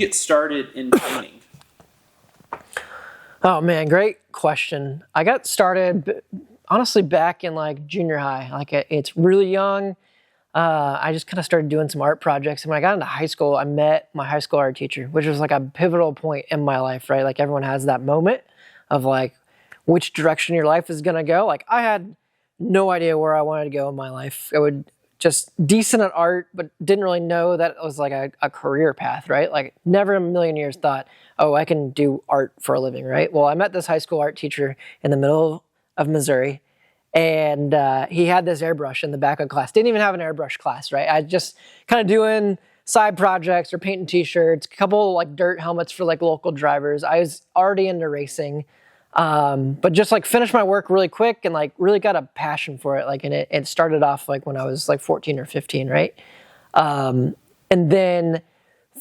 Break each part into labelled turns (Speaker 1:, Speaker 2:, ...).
Speaker 1: get started in painting?
Speaker 2: Oh man, great question. I got started honestly back in like junior high. Like it's really young. I just kind of started doing some art projects. And when I got into high school, I met my high school art teacher, which was like a pivotal point in my life, right? Like everyone has that moment of like which direction your life is going to go. Like I had no idea where I wanted to go in my life. It would just decent at art, but didn't really know that it was like a career path, right? Like never in a million years thought, oh, I can do art for a living, right? Well, I met this high school art teacher in the middle of Missouri, and he had this airbrush in the back of class. Didn't even have an airbrush class, right? I just kind of doing side projects or painting t-shirts, a couple like dirt helmets for like local drivers. I was already into racing, but just like finished my work really quick and like really got a passion for it. Like, and it started off like when I was like 14 or 15, right? And then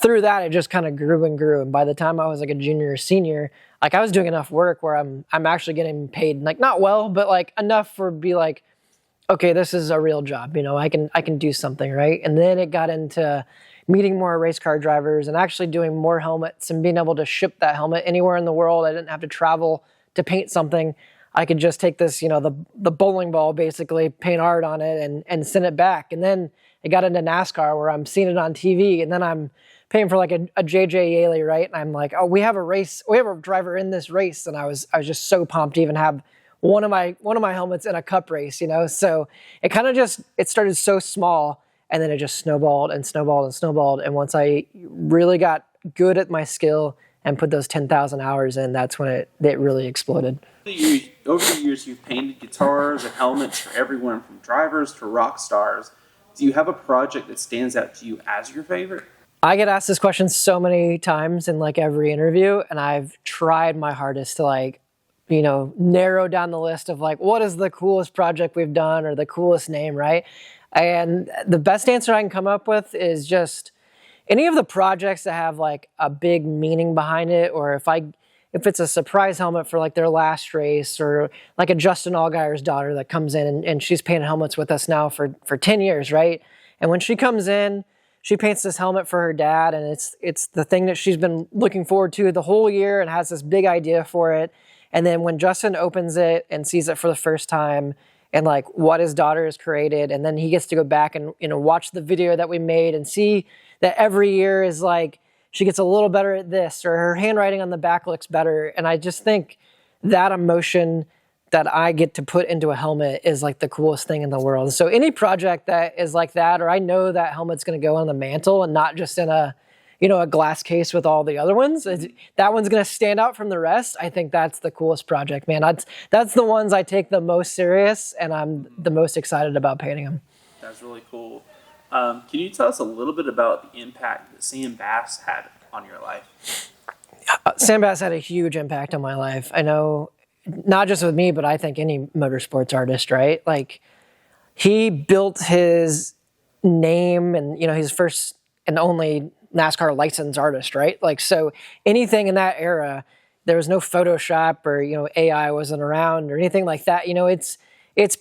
Speaker 2: through that, it just kind of grew and grew. And by the time I was like a junior or senior, like I was doing enough work where I'm actually getting paid, like not well, but like enough for be like, okay, this is a real job. You know, I can do something, right? And then it got into meeting more race car drivers and actually doing more helmets and being able to ship that helmet anywhere in the world. I didn't have to travel to paint something. I could just take this, you know, the bowling ball, basically paint art on it and send it back. And then it got into NASCAR where I'm seeing it on TV, and then I'm paying for like a JJ Yaley, right? And I'm like, oh, we have a driver in this race. And I was just so pumped to even have one of my helmets in a cup race, you know? So it kind of it started so small, and then it just snowballed and snowballed and snowballed. And once I really got good at my skill and put those 10,000 hours in, that's when it really exploded.
Speaker 1: Over the years, you've painted guitars and helmets for everyone from drivers to rock stars. Do you have a project that stands out to you as your favorite?
Speaker 2: I get asked this question so many times in like every interview, and I've tried my hardest to like, you know, narrow down the list of like, what is the coolest project we've done or the coolest name, right? And the best answer I can come up with is just any of the projects that have like a big meaning behind it, or if it's a surprise helmet for like their last race, or like a Justin Allgaier's daughter that comes in and she's painted helmets with us now for 10 years, right? And when she comes in, she paints this helmet for her dad, and it's the thing that she's been looking forward to the whole year and has this big idea for it. And then when Justin opens it and sees it for the first time and like what his daughter has created, and then he gets to go back and, you know, watch the video that we made and see that every year is like she gets a little better at this, or her handwriting on the back looks better. And I just think that emotion that I get to put into a helmet is like the coolest thing in the world. So any project that is like that, or I know that helmet's going to go on the mantle and not just in a, you know, a glass case with all the other ones, that one's going to stand out from the rest. I think that's the coolest project, man. That's the ones I take the most serious, and I'm the most excited about painting them.
Speaker 1: That's really cool. Can you tell us a little bit about the impact that Sam Bass had on your life?
Speaker 2: Sam Bass had a huge impact on my life. I know, not just with me, but I think any motorsports artist, right? Like, he built his name, and, you know, he's first and only NASCAR licensed artist, right? Like, so anything in that era, there was no Photoshop, or, you know, AI wasn't around or anything like that. You know, it's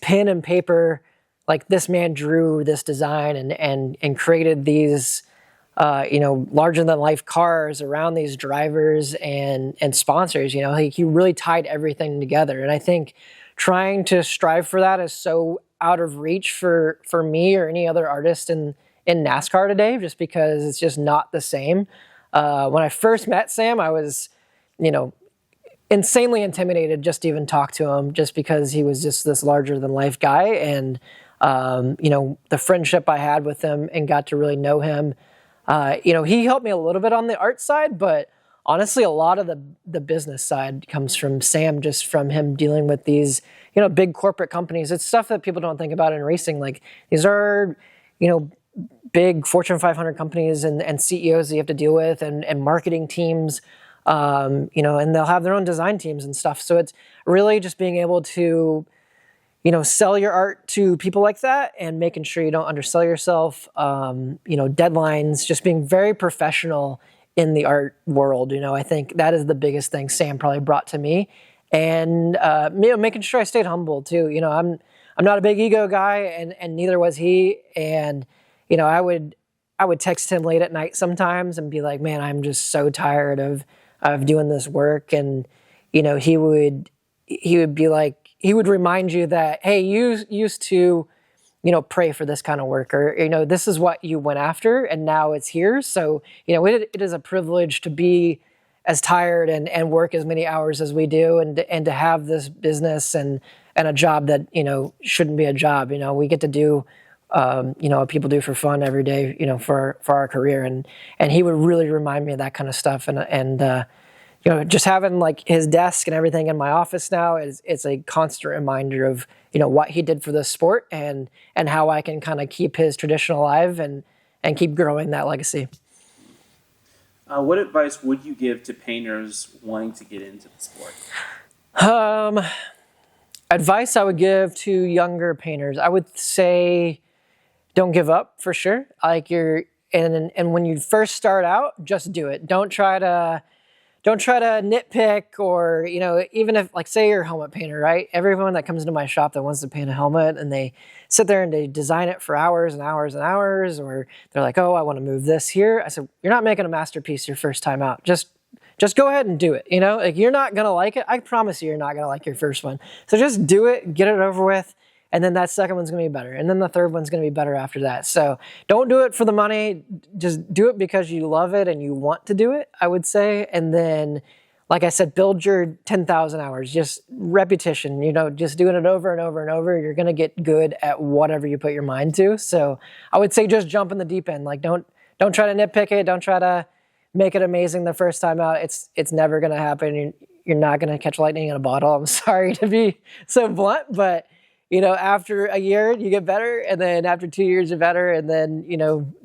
Speaker 2: pen and paper. Like, this man drew this design and created these, you know, larger than life cars around these drivers and sponsors. You know, he really tied everything together. And I think trying to strive for that is so out of reach for me or any other artist in NASCAR today, just because it's just not the same. When I first met Sam, I was, you know, insanely intimidated just to even talk to him, just because he was just this larger than life guy. And, you know, the friendship I had with him and got to really know him, you know, he helped me a little bit on the art side, but honestly, a lot of the business side comes from Sam, just from him dealing with these, you know, big corporate companies. It's stuff that people don't think about in racing. Like, these are, you know, big Fortune 500 companies and CEOs that you have to deal with, and marketing teams, you know, and they'll have their own design teams and stuff. So it's really just being able to, you know, sell your art to people like that, and making sure you don't undersell yourself, you know, deadlines, just being very professional in the art world. You know, I think that is the biggest thing Sam probably brought to me. And, you know, making sure I stayed humble too. You know, I'm not a big ego guy, and neither was he. And, you know, I would I would text him late at night sometimes and be like, man, I'm just so tired of doing this work. And, he would be like, he would remind you that, hey, you used to, pray for this kind of work, or, this is what you went after and now it's here. So, it is a privilege to be as tired and work as many hours as we do, and to have this business and a job that, shouldn't be a job. We get to do, what people do for fun every day, for our career. And he would really remind me of that kind of stuff. And just having like his desk and everything in my office now it's a constant reminder of, what he did for the sport and how I can kind of keep his tradition alive and keep growing that legacy.
Speaker 1: What advice would you give to painters wanting to get into the sport?
Speaker 2: Advice I would give to younger painters, I would say, don't give up for sure. Like and when you first start out, just do it. Don't try to nitpick, or, even if, like, say you're a helmet painter, right? Everyone that comes into my shop that wants to paint a helmet and they sit there and they design it for hours and hours and hours, or they're like, oh, I want to move this here. I said, you're not making a masterpiece your first time out. Just go ahead and do it. Like, you're not going to like it. I promise you're not going to like your first one. So just do it, get it over with. And then that second one's going to be better. And then the third one's going to be better after that. So don't do it for the money. Just do it because you love it and you want to do it, I would say. And then, like I said, build your 10,000 hours. Just repetition, just doing it over and over and over. You're going to get good at whatever you put your mind to. So I would say just jump in the deep end. Like, don't try to nitpick it. Don't try to make it amazing the first time out. It's never going to happen. You're not going to catch lightning in a bottle. I'm sorry to be so blunt, but after a year, you get better, and then after 2 years, you're better, and then,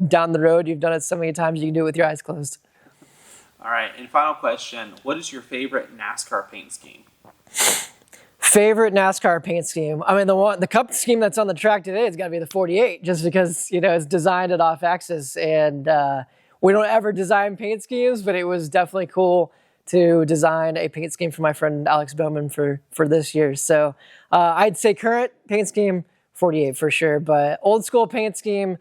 Speaker 2: down the road, you've done it so many times, you can do it with your eyes closed.
Speaker 1: All right, and final question, what is your favorite NASCAR paint scheme?
Speaker 2: Favorite NASCAR paint scheme? I mean, the cup scheme that's on the track today has got to be the 48, just because, it's designed at off-axis, and we don't ever design paint schemes, but it was definitely cool to design a paint scheme for my friend Alex Bowman for this year. So I'd say current paint scheme, 48 for sure, but old school paint scheme,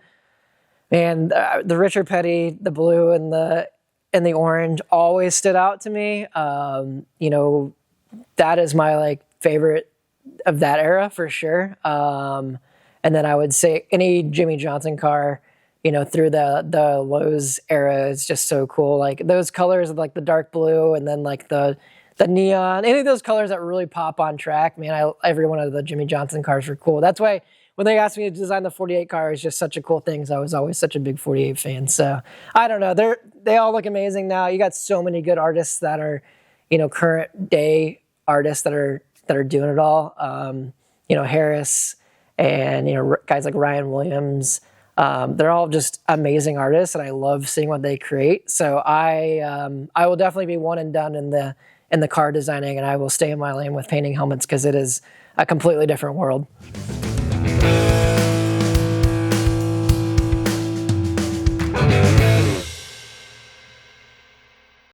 Speaker 2: and the Richard Petty, the blue and the orange always stood out to me. That is my favorite of that era for sure. And then I would say any Jimmy Johnson car, through the Lowe's era is just so cool. Like those colors of the dark blue and then the neon, any of those colors that really pop on track, man, every one of the Jimmy Johnson cars were cool. That's why when they asked me to design the 48 car, it's just such a cool thing, because I was always such a big 48 fan. So I don't know, they all look amazing now. You got so many good artists that are, current day artists that are doing it all. Harris and, guys like Ryan Williams. They're all just amazing artists, and I love seeing what they create. So I will definitely be one and done in the car designing, and I will stay in my lane with painting helmets, because it is a completely different world.